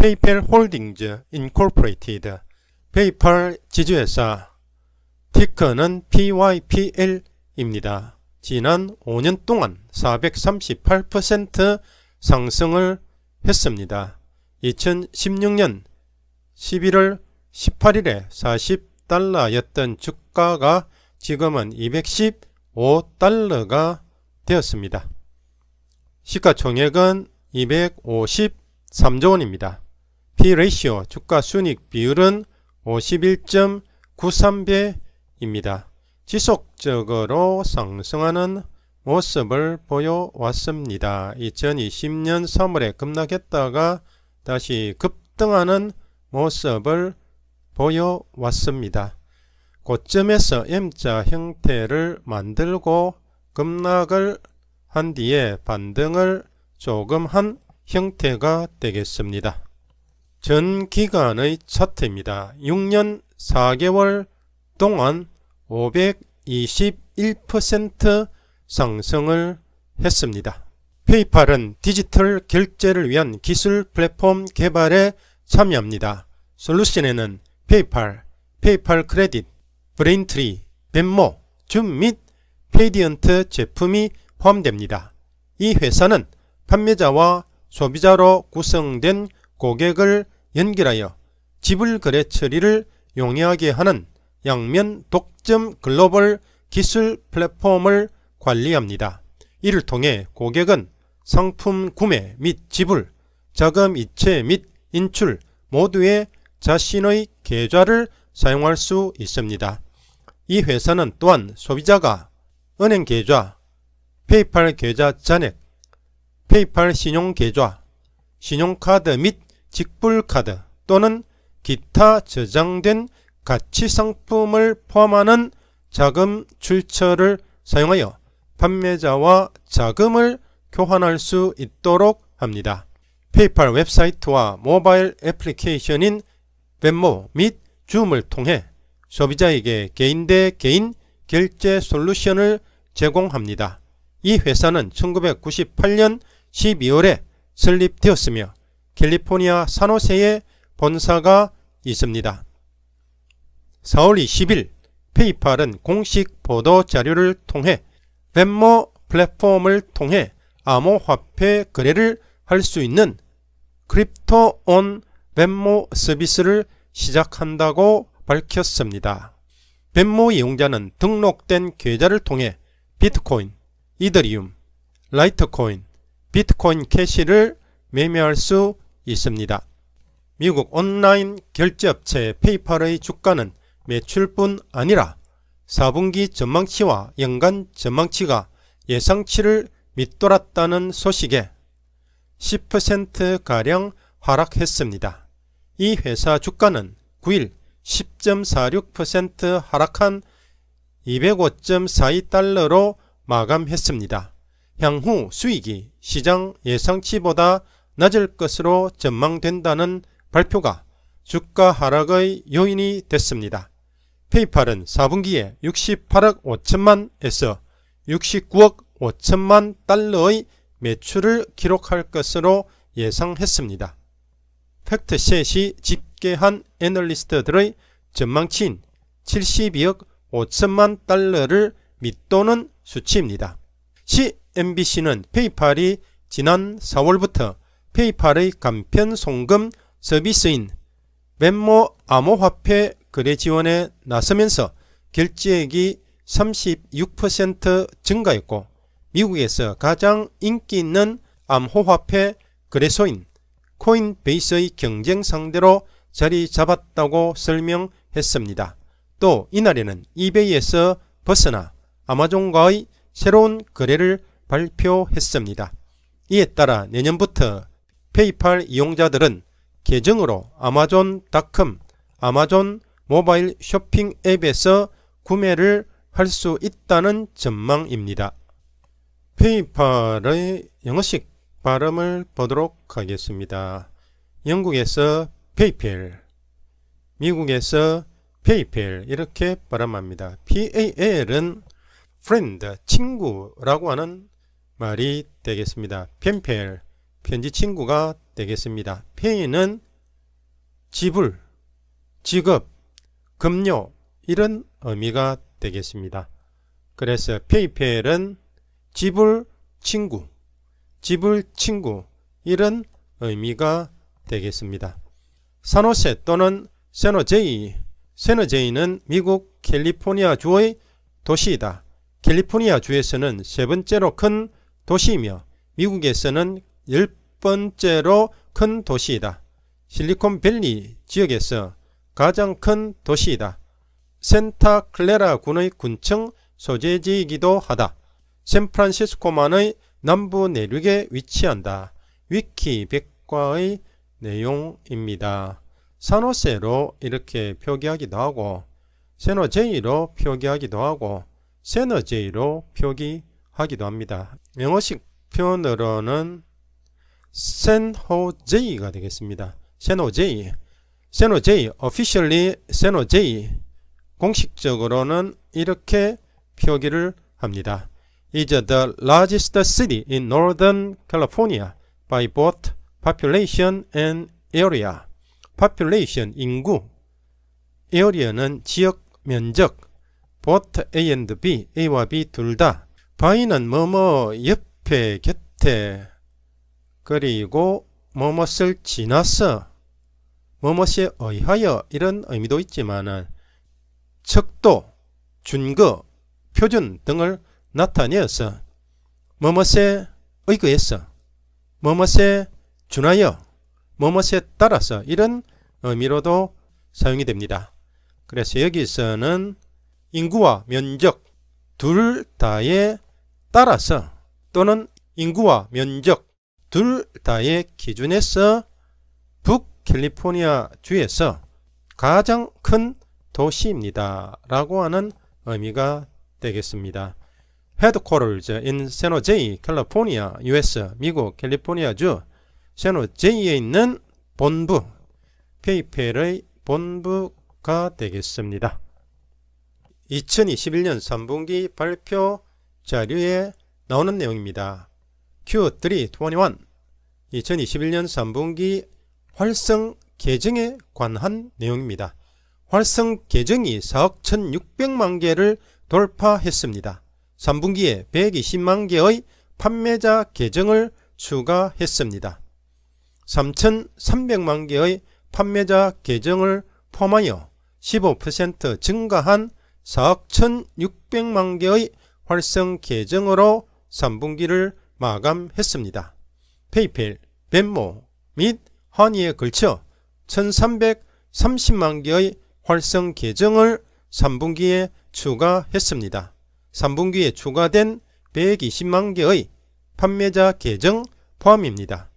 페이팔 홀딩즈 인코퍼레이티드, 페이팔 지주회사, 티커는 PYPL입니다. 지난 5년 동안 438% 상승을 했습니다. 2016년 11월 18일에 40달러였던 주가가 지금은 215달러가 되었습니다. 시가총액은 253조 원입니다. P-ratio 주가 순익 비율은 51.93배입니다. 지속적으로 상승하는 모습을 보여왔습니다. 2020년 3월에 급락했다가 다시 급등하는 모습을 보여왔습니다. 고점에서 M자 형태를 만들고 급락을 한 뒤에 반등을 조금 한 형태가 되겠습니다. 전 기간의 차트입니다. 6년 4개월 동안 521% 상승을 했습니다. 페이팔은 디지털 결제를 위한 기술 플랫폼 개발에 참여합니다. 솔루션에는 페이팔, 페이팔 크레딧, 브레인트리, 벤모, 줌 및 페이디언트 제품이 포함됩니다. 이 회사는 판매자와 소비자로 구성된 고객을 연결하여 지불 거래 처리를 용이하게 하는 양면 독점 글로벌 기술 플랫폼을 관리합니다. 이를 통해 고객은 상품 구매 및 지불, 자금 이체 및 인출 모두에 자신의 계좌를 사용할 수 있습니다. 이 회사는 또한 소비자가 은행 계좌, 페이팔 계좌 잔액, 페이팔 신용 계좌, 신용카드 및 직불카드 또는 기타 저장된 가치 상품을 포함하는 자금 출처를 사용하여 판매자와 자금을 교환할 수 있도록 합니다. 페이팔 웹사이트와 모바일 애플리케이션인 벤모 및 줌을 통해 소비자에게 개인 대 개인 결제 솔루션을 제공합니다. 이 회사는 1998년 12월에 설립되었으며 캘리포니아 산호세에 본사가 있습니다. 4월 20일 페이팔은 공식 보도 자료를 통해 벤모 플랫폼을 통해 암호화폐 거래를 할 수 있는 크립토 온 벤모 서비스를 시작한다고 밝혔습니다. 벤모 이용자는 등록된 계좌를 통해 비트코인, 이더리움, 라이트코인, 비트코인 캐시를 매매할 수 있습니다. 미국 온라인 결제업체 페이팔의 주가는 매출뿐 아니라 4분기 전망치와 연간 전망치가 예상치를 밑돌았다는 소식에 10%가량 하락했습니다. 이 회사 주가는 9일 10.46% 하락한 205.42달러로 마감했습니다. 향후 수익이 시장 예상치보다 낮을 것으로 전망된다는 발표가 주가 하락의 요인이 됐습니다. 페이팔은 4분기에 68억 5천만에서 69억 5천만 달러의 매출을 기록할 것으로 예상했습니다. 팩트셋이 집계한 애널리스트들의 전망치인 72억 5천만 달러를 밑도는 수치입니다. CNBC는 페이팔이 지난 4월부터 페이팔의 간편 송금 서비스인 벤모 암호화폐 거래 지원에 나서면서 결제액이 36% 증가했고 미국에서 가장 인기 있는 암호화폐 거래소인 코인베이스의 경쟁 상대로 자리 잡았다고 설명했습니다. 또 이날에는 이베이에서 벗어나 아마존과의 새로운 거래를 발표했습니다. 이에 따라 내년부터 페이팔 이용자들은 계정으로 아마존.com, 아마존 모바일 쇼핑 앱에서 구매를 할 수 있다는 전망입니다. 페이팔의 영어식 발음을 보도록 하겠습니다. 영국에서 페이팔, 미국에서 페이팔 이렇게 발음합니다. PAL은 friend, 친구라고 하는 말이 되겠습니다. 펜팔, 편지 친구가 되겠습니다. 페이는 지불, 지급, 급료 이런 의미가 되겠습니다. 그래서 페이팔은 지불 친구, 지불 친구 이런 의미가 되겠습니다. 산호세 또는 샌호제이, 샌호제이는 미국 캘리포니아 주의 도시이다. 캘리포니아 주에서는 세 번째로 큰 도시이며 미국에서는 10번째로 큰 도시이다. 실리콘밸리 지역에서 가장 큰 도시이다. 센타클레라 군의 군청 소재지이기도 하다. 샌프란시스코만의 남부 내륙에 위치한다. 위키 백과의 내용입니다. 산호세로 이렇게 표기하기도 하고 샌호제이로 표기하기도 하고 샌호제이로 표기하기도 합니다. 영어식 표현으로는 샌호제이가 되겠습니다. 샌호제이, 샌호제이, officially 샌호제이, 공식적으로는 이렇게 표기를 합니다. is the largest city in Northern California by both population and area. population, 인구, area는 지역, 면적, both A and B, A와 B 둘 다. by는 뭐뭐 옆에, 곁에, 그리고 뭐뭇을 지나서, 뭐뭇에 의하여 이런 의미도 있지만은 척도, 준거, 표준 등을 나타내어서 뭐뭇에 의거해서, 뭐뭇에 준하여, 뭐뭇에 따라서 이런 의미로도 사용이 됩니다. 그래서 여기서는 인구와 면적 둘 다에 따라서 또는 인구와 면적 둘 다의 기준에서 북캘리포니아 주에서 가장 큰 도시입니다 라고 하는 의미가 되겠습니다. Headquarters in San Jose, California, US, 미국 캘리포니아주 샌호제이에 있는 본부, 페이팔의 본부가 되겠습니다. 2021년 3분기 발표 자료에 나오는 내용입니다. Q321 2021년 3분기 활성 계정에 관한 내용입니다. 활성 계정이 4억 1600만 개를 돌파했습니다. 3분기에 120만 개의 판매자 계정을 추가했습니다. 3300만 개의 판매자 계정을 포함하여 15% 증가한 4억 1600만 개의 활성 계정으로 3분기를 마감했습니다. 페이팔, 벤모 및 허니에 걸쳐 1330만 개의 활성 계정을 3분기에 추가했습니다. 3분기에 추가된 120만 개의 판매자 계정 포함입니다.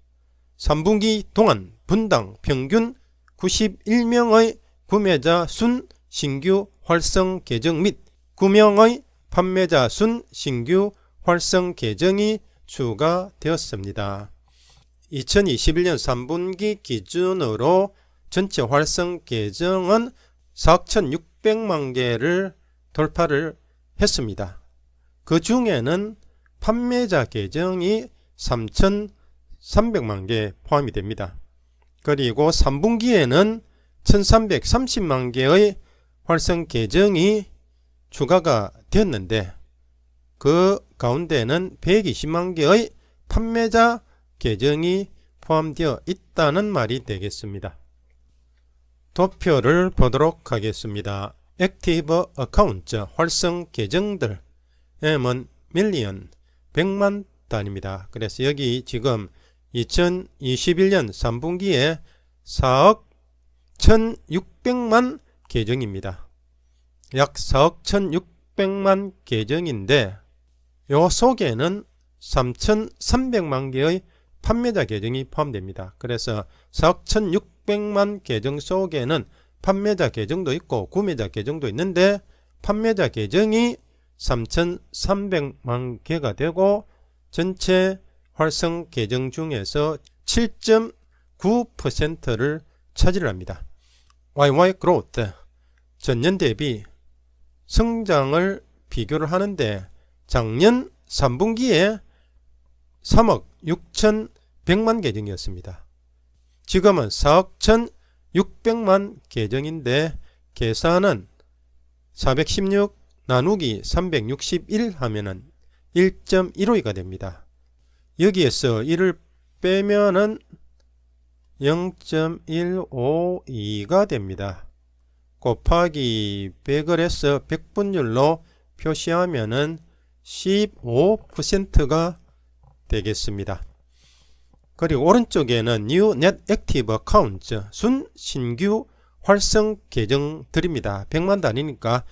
3분기 동안 분당 평균 91명의 구매자 순 신규 활성 계정 및 9명의 판매자 순 신규 활성 계정이 추가되었습니다. 2021년 3분기 기준으로 전체 활성 계정은 4,600만 개를 돌파를 했습니다. 그 중에는 판매자 계정이 3,300만 개 포함이 됩니다. 그리고 3분기에는 1,330만 개의 활성 계정이 추가가 되었는데 그 가운데는 120만 개의 판매자 계정이 포함되어 있다는 말이 되겠습니다. 도표를 보도록 하겠습니다. 액티브 어카운트 활성 계정들 M은 밀리언 100만 단위입니다. 그래서 여기 지금 2021년 3분기에 4억 1600만 계정입니다. 약 4억 1600만 계정인데 요 속에는 3300만 개의 판매자 계정이 포함됩니다. 그래서 4억 1600만 계정 속에는 판매자 계정도 있고 구매자 계정도 있는데 판매자 계정이 3300만 개가 되고 전체 활성 계정 중에서 7.9%를 차지합니다. YY growth 전년 대비 성장을 비교를 하는데 작년 3분기에 3억 6100만 계정이었습니다. 지금은 4억 600만 계정인데 계산은 416 나누기 361 하면은 1.15가 됩니다. 여기에서 1을 빼면은 0.152가 됩니다. 곱하기 100을 해서 100분율로 표시하면은 15%가 되겠습니다. 그리고 오른쪽에는 New Net Active Accounts, 순 신규 활성 계정들입니다. 100만 단위니까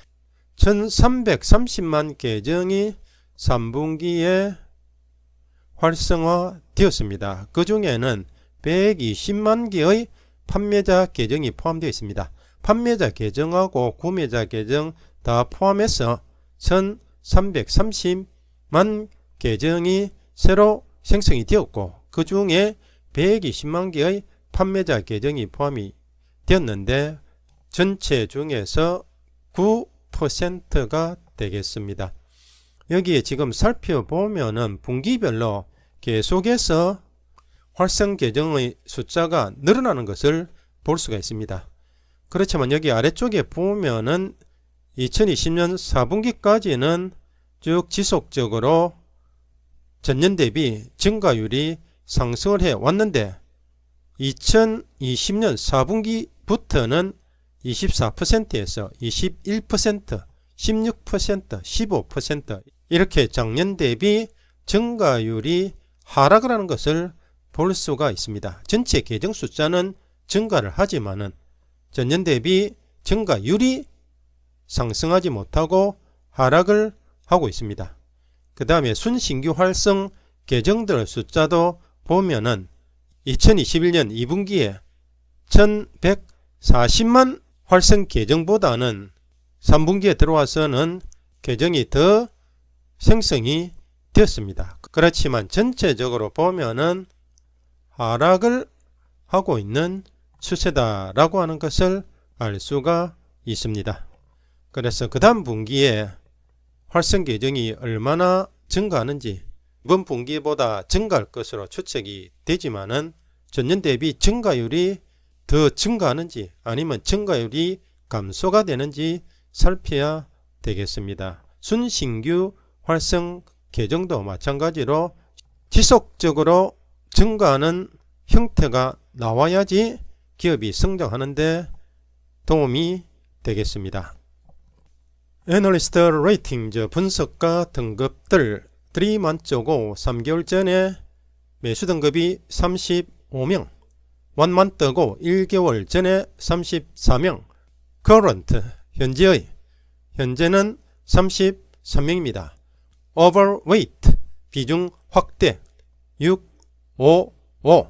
1330만 계정이 3분기에 활성화 되었습니다. 그 중에는 120만 개의 판매자 계정이 포함되어 있습니다. 판매자 계정하고 구매자 계정 다 포함해서 1330만 계정이 새로 생성이 되었고, 그 중에 120만 개의 판매자 계정이 포함이 되었는데 전체 중에서 9%가 되겠습니다. 여기에 지금 살펴보면은 분기별로 계속해서 활성 계정의 숫자가 늘어나는 것을 볼 수가 있습니다. 그렇지만 여기 아래쪽에 보면은 2020년 4분기까지는 쭉 지속적으로 전년 대비 증가율이 상승을 해 왔는데 2020년 4분기부터는 24%에서 21%, 16%, 15% 이렇게 작년 대비 증가율이 하락을 하는 것을 볼 수가 있습니다. 전체 계정 숫자는 증가를 하지만은 전년 대비 증가율이 상승하지 못하고 하락을 하고 있습니다. 그 다음에 순신규 활성 계정들 숫자도 보면은 2021년 2분기에 1140만 활성 계정보다는 3분기에 들어와서는 계정이 더 생성이 되었습니다. 그렇지만 전체적으로 보면은 하락을 하고 있는 추세다라고 하는 것을 알 수가 있습니다. 그래서 그 다음 분기에 활성 계정이 얼마나 증가하는지 이번 분기보다 증가할 것으로 추측이 되지만은 전년 대비 증가율이 더 증가하는지 아니면 증가율이 감소가 되는지 살펴야 되겠습니다. 순신규 활성 계정도 마찬가지로 지속적으로 증가하는 형태가 나와야지 기업이 성장하는데 도움이 되겠습니다. 애널리스트 레이팅즈 분석가 등급들 3만쩌고 3개월 전에 매수 등급이 35명, 1만떠고 1개월 전에 34명, current 현재는 33명입니다. overweight 비중 확대 6, 5, 5,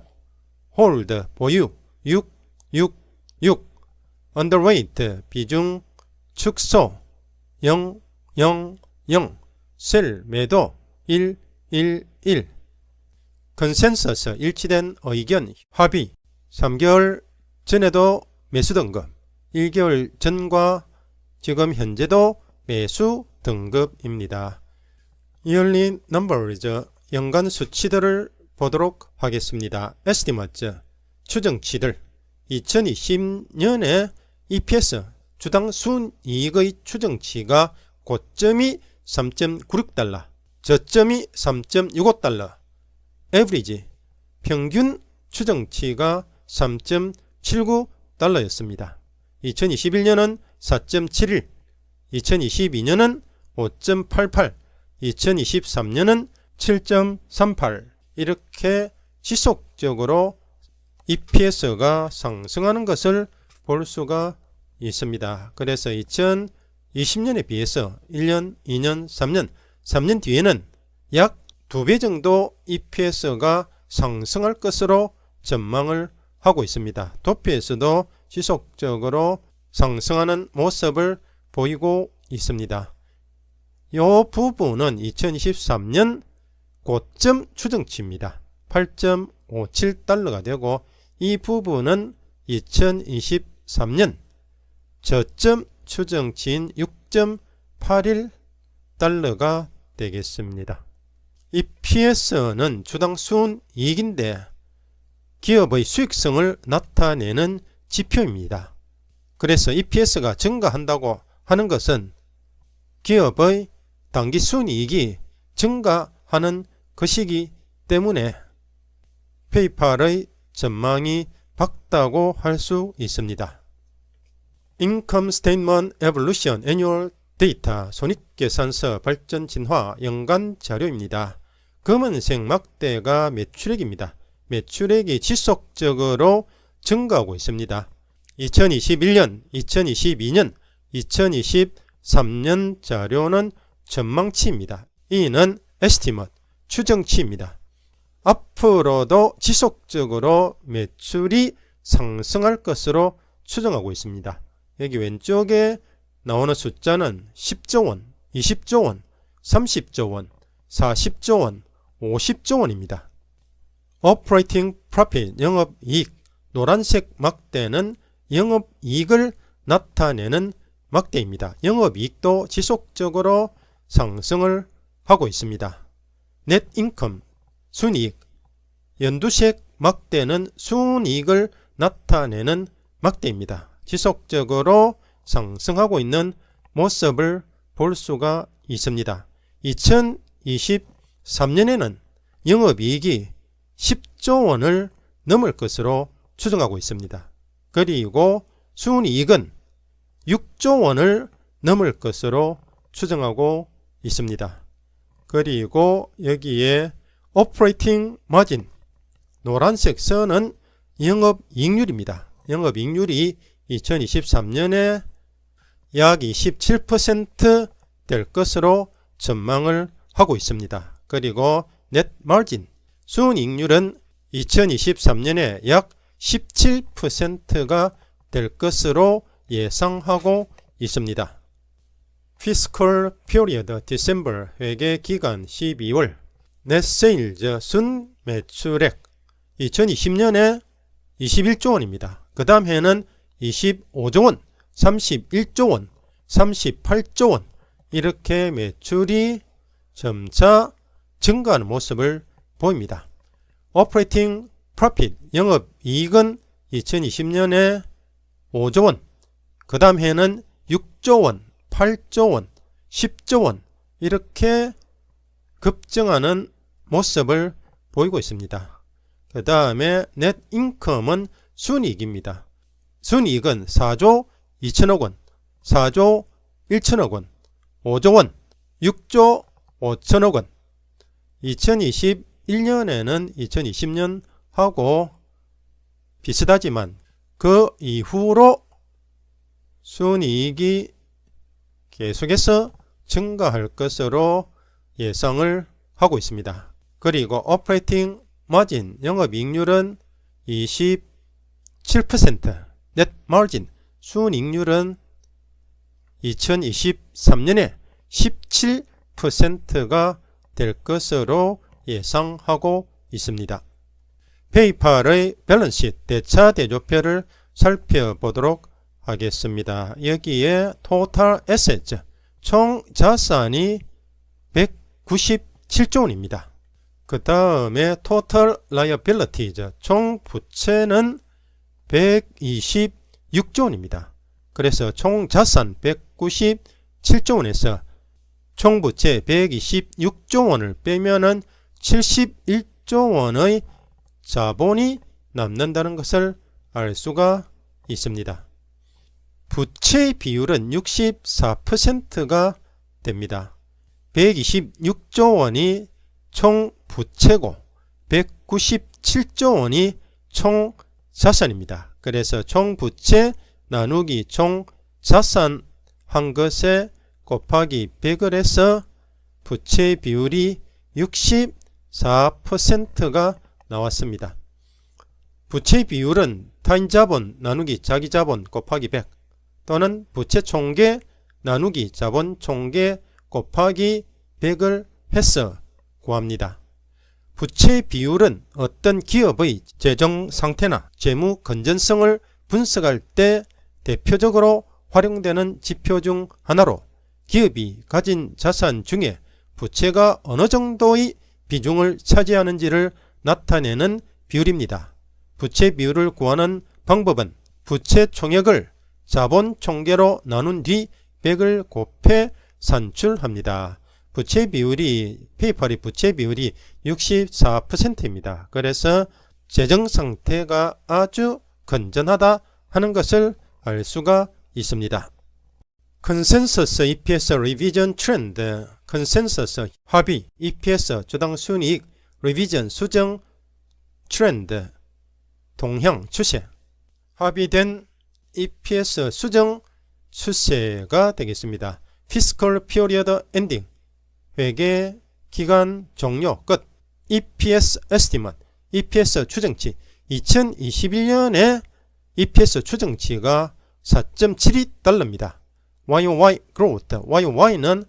hold 보유 6, 6, 6, underweight 비중 축소 0, 0, 0, 셀 매도 1, 1, 1, 컨센서스 일치된 의견 합의 3개월 전에도 매수 등급, 1개월 전과 지금 현재도 매수 등급입니다. Yearly Numbers 연간 수치들을 보도록 하겠습니다. Estimates 추정치들 2020년에 EPS 주당 순이익의 추정치가 고점이 3.96달러, 저점이 3.65달러, Average 평균 추정치가 3.79달러였습니다. 2021년은 4.71, 2022년은 5.88, 2023년은 7.38 이렇게 지속적으로 EPS가 상승하는 것을 볼 수가 있습니다. 그래서 2020년에 비해서 1년, 2년, 3년 뒤에는 약 2배 정도 EPS가 상승할 것으로 전망을 하고 있습니다. 도피에서도 지속적으로 상승하는 모습을 보이고 있습니다. 이 부분은 2023년 고점 추정치입니다. 8.57달러가 되고 이 부분은 2023년 저점 추정치인 6.81달러가 되겠습니다. EPS는 주당 순이익인데 기업의 수익성을 나타내는 지표입니다. 그래서 EPS가 증가한다고 하는 것은 기업의 당기순이익이 증가하는 것이기 때문에 페이팔의 전망이 밝다고 할 수 있습니다. Income Statement Evolution Annual Data 손익계산서 발전 진화 연간 자료입니다. 검은색 막대가 매출액입니다. 매출액이 지속적으로 증가하고 있습니다. 2021년, 2022년, 2023년 자료는 전망치입니다. 이는 estimate, 추정치입니다. 앞으로도 지속적으로 매출이 상승할 것으로 추정하고 있습니다. 여기 왼쪽에 나오는 숫자는 10조 원, 20조 원, 30조 원, 40조 원, 50조 원입니다. Operating Profit, 영업이익, 노란색 막대는 영업이익을 나타내는 막대입니다. 영업이익도 지속적으로 상승을 하고 있습니다. Net Income, 순이익, 연두색 막대는 순이익을 나타내는 막대입니다. 지속적으로 상승하고 있는 모습을 볼 수가 있습니다. 2023년에는 영업이익이 10조 원을 넘을 것으로 추정하고 있습니다. 그리고 순이익은 6조 원을 넘을 것으로 추정하고 있습니다. 그리고 여기에 Operating Margin, 노란색 선은 영업이익률입니다. 영업이익률이 2023년에 약 27% 될 것으로 전망을 하고 있습니다. 그리고 Net Margin, 순이익률은 2023년에 약 17%가 될 것으로 예상하고 있습니다. Fiscal Period December, 회계기간 12월, Net Sales, 순매출액 2020년에 21조 원입니다. 그 다음 해는 25조 원, 31조 원, 38조 원, 이렇게 매출이 점차 증가하는 모습을 보입니다. Operating Profit, 영업이익은 2020년에 5조 원, 그 다음 해는 6조 원, 8조 원, 10조 원, 이렇게 급증하는 모습을 보이고 있습니다. 그 다음에 Net Income은 순이익입니다. 순이익은 4조 2천억 원, 4조 1천억 원, 5조 원, 6조 5천억 원. 2021년에는 2020년하고 비슷하지만 그 이후로 순이익이 계속해서 증가할 것으로 예상을 하고 있습니다. 그리고 Operating Margin, 영업이익률은 27%, Net Margin, 순이익률은 2023년에 17%가 될 것으로 예상하고 있습니다. 페이팔의 밸런스시트, 대차대조표를 살펴보도록 하겠습니다. 여기에 Total Assets, 총 자산이 197조 원입니다. 그 다음에 Total Liabilities, 총 부채는 126조 원입니다. 그래서 총 자산 197조 원에서 총 부채 126조 원을 빼면은 71조 원의 자본이 남는다는 것을 알 수가 있습니다. 부채 비율은 64%가 됩니다. 126조 원이 총 부채고 197조 원이 총 자산입니다. 그래서 총 부채 나누기 총 자산 한 것에 곱하기 100을 해서 부채 비율이 64%가 나왔습니다. 부채 비율은 타인 자본 나누기 자기 자본 곱하기 100 또는 부채 총계 나누기 자본 총계 곱하기 100을 해서 구합니다. 부채 비율은 어떤 기업의 재정 상태나 재무 건전성을 분석할 때 대표적으로 활용되는 지표 중 하나로 기업이 가진 자산 중에 부채가 어느 정도의 비중을 차지하는지를 나타내는 비율입니다. 부채 비율을 구하는 방법은 부채 총액을 자본 총계로 나눈 뒤 100을 곱해 산출합니다. 부채 비율이 페이팔의 부채 비율이 64%입니다. 그래서 재정 상태가 아주 건전하다 하는 것을 알 수가 있습니다. 컨센서스 EPS 리비전 트렌드, 컨센서스 합의 EPS 주당 순이익 리비전 수정 트렌드 동향 추세, 합의된 EPS 수정 추세가 되겠습니다. 피스컬 피어리어드 엔딩, 회계 기간 종료 끝, EPS 에스티먼, EPS 추정치, 2021년에 EPS 추정치가 4.72달러입니다. YOY growth, YOY는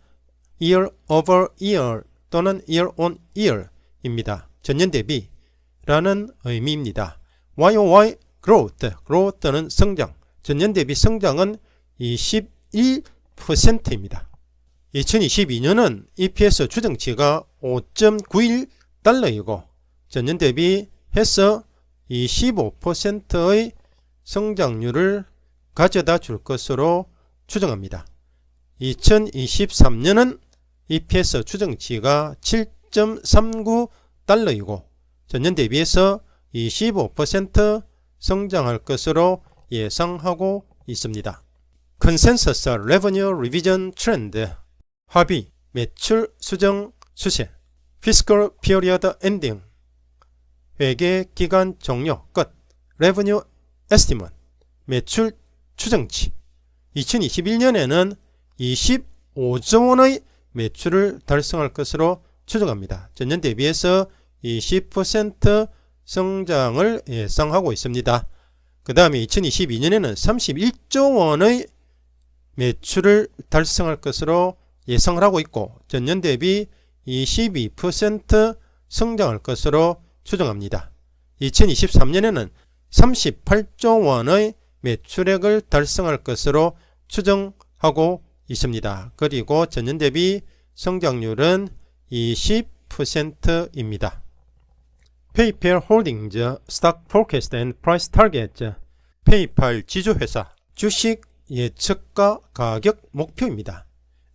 year over year 또는 year on year 입니다. 전년 대비라는 의미입니다. YOY growth는 성장, 전년 대비 성장은 21%입니다. 2022년은 EPS 추정치가 5.91달러이고 전년 대비 해서 25%의 성장률을 가져다 줄 것으로 추정합니다. 2023년은 EPS 추정치가 7.39달러이고 전년 대비해서 25% 성장할 것으로 예상하고 있습니다. 컨센서스 레버뉴 리비전 트렌드, 합의 매출 수정 추세, 피스컬 피어리어드 엔딩, 회계 기간 종료 끝, 레버뉴 에스티먼, 매출 추정치, 2021년에는 25조 원의 매출을 달성할 것으로 추정합니다. 전년 대비해서 20% 성장을 예상하고 있습니다. 그 다음에 2022년에는 31조 원의 매출을 달성할 것으로 예상을 하고 있고 전년 대비 22% 성장할 것으로 추정합니다. 2023년에는 38조 원의 매출액을 달성할 것으로 추정하고 있습니다. 그리고 전년 대비 성장률은 20%입니다. 페이팔 홀딩즈 스톡 포캐스트 앤 프라이스 타겟, 페이팔 지주회사 주식 예측가 가격 목표입니다.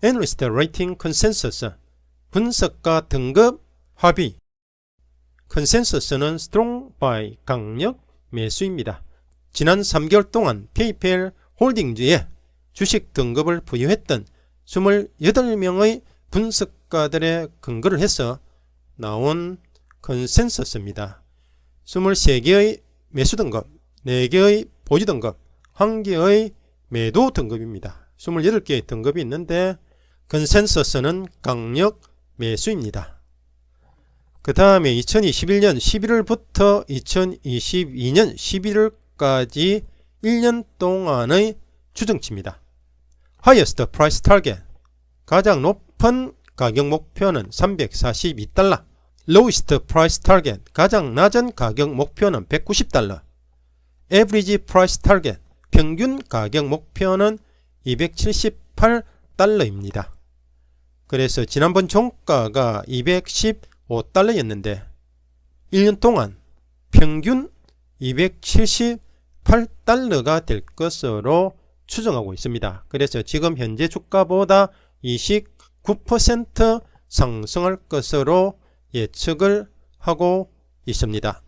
애널리스트 레이팅 컨센서스, 분석가 등급 합의. 컨센서스는 strong buy, 강력 매수입니다. 지난 3개월 동안 페이팔 홀딩즈에 주식 등급을 부여했던 28명의 분석가들의 근거를 해서 나온 컨센서스입니다. 23개의 매수 등급, 4개의 보유 등급, 1개의 매도 등급입니다. 28개의 등급이 있는데 컨센서스는 강력 매수입니다. 그 다음에 2021년 11월부터 2022년 11월까지 1년 동안의 추정치입니다. Highest Price Target, 가장 높은 가격 목표는 342달러, Lowest Price Target, 가장 낮은 가격 목표는 190달러, Average Price Target, 평균 가격 목표는 278달러입니다. 그래서 지난번 종가가 215달러였는데 1년 동안 평균 278달러가 될 것으로 추정하고 있습니다. 그래서 지금 현재 주가보다 29% 상승할 것으로 예측을 하고 있습니다.